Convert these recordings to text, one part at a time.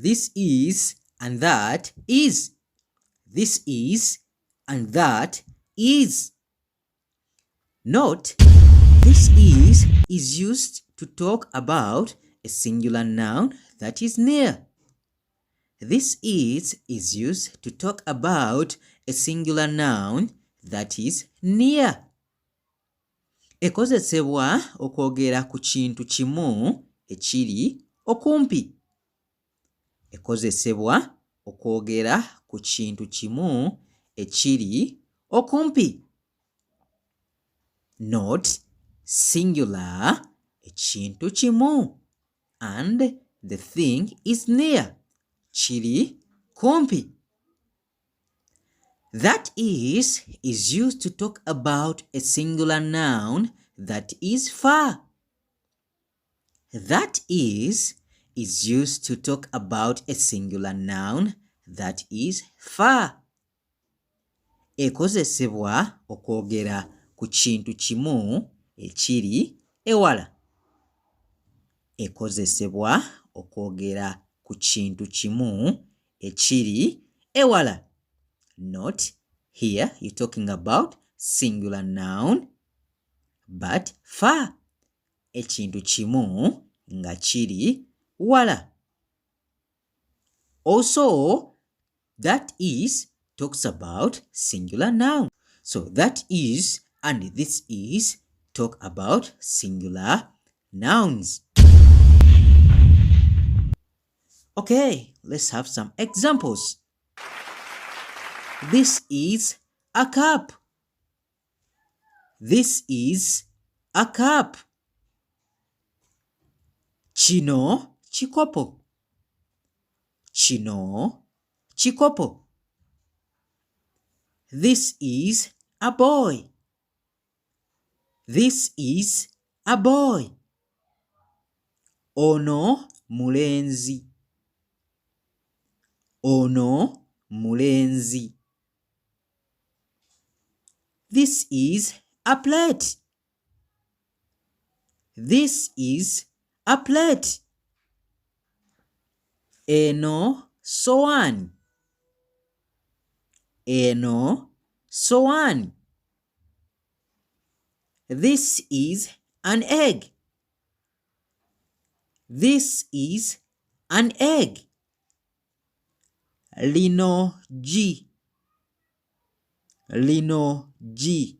This is and that is. This is and that is. Note, this is used to talk about a singular noun that is near. This is used to talk about a singular noun that is near. Ekozesebwa okwogera ku kintu kimu ekiri okumpi. Ekozesebwa okwogera ku kintu kimu ekiri okumpi. Note, singular, ekintu kimu, and the thing is near, kiri kumpi. That is used to talk about a singular noun that is far. That is used to talk about a singular noun that is far. Ekozesebwa okwogera ku kintu kimu ekiri ewala. Ekozesebwa okwogera ku kintu kimu ekiri ewala. Note, here you're talking about singular noun, but far. Ekintu kimu nga kiri wala. Also, that is talks about singular noun. So that is and this is talk about singular nouns. Okay, let's have some examples. This is a cup. This is a cup. Kino kikopo. Kino kikopo. This is a boy. This is a boy. Ono mulenzi. Ono mulenzi. This is a plate. This is a plate. Eno sowaani. Eno sowaani. This is an egg. This is an egg. Lino G. Lino G.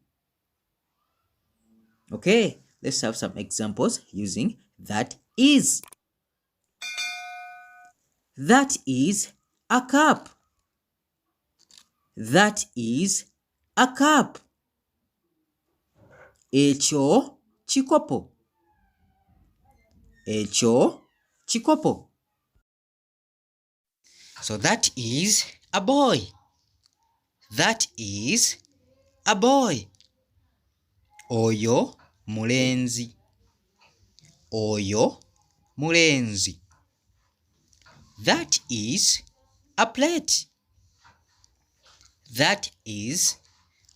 Okay, let's have some examples using that is. That is a cup. That is a cup. Ekyo kikopo. Ekyo kikopo. So that is a boy. That is a boy. Oyo mulenzi. Oyo mulenzi. That is a plate. That is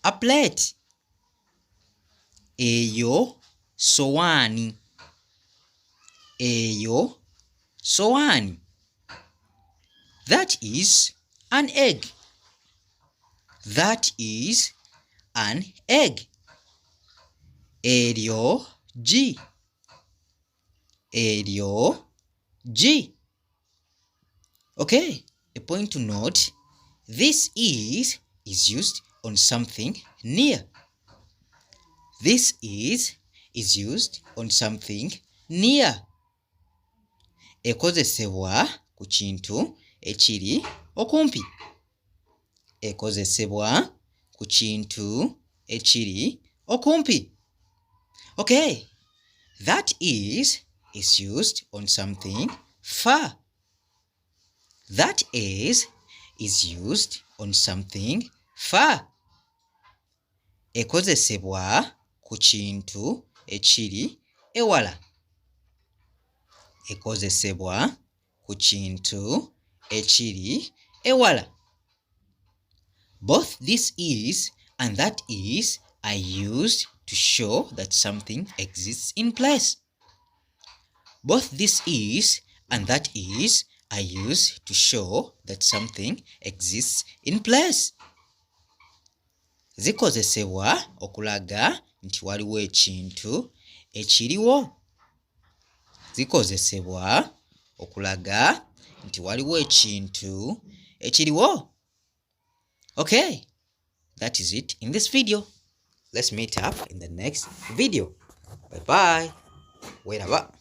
a plate. Eyo sowaani. Eyo sowaani. That is an egg. That is an egg. Eryo G. Eryo G. Okay, a point to note, this is used on something near. This is used on something near. Ekozesebwa ku kintu ekiri okumpi. Ekozesebwa ku kintu ekiri okumpi. Okay, that is used on something far. That is used on something far. Ekozesebwa ku kintu ekiri ewala. Ekozesebwa ku kintu ekiri ewala. Both this is and that is are used to show that something exists in place. Both this is and that is are used to show that something exists in place. Zikozesebwa okulaga nti waliwo ekintu ekiriwo. Zikozesebwa okulaga nti waliwo ekintu ekiriwo. Okay, that is it in this video. Let's meet up in the next video. Bye bye. Weraba.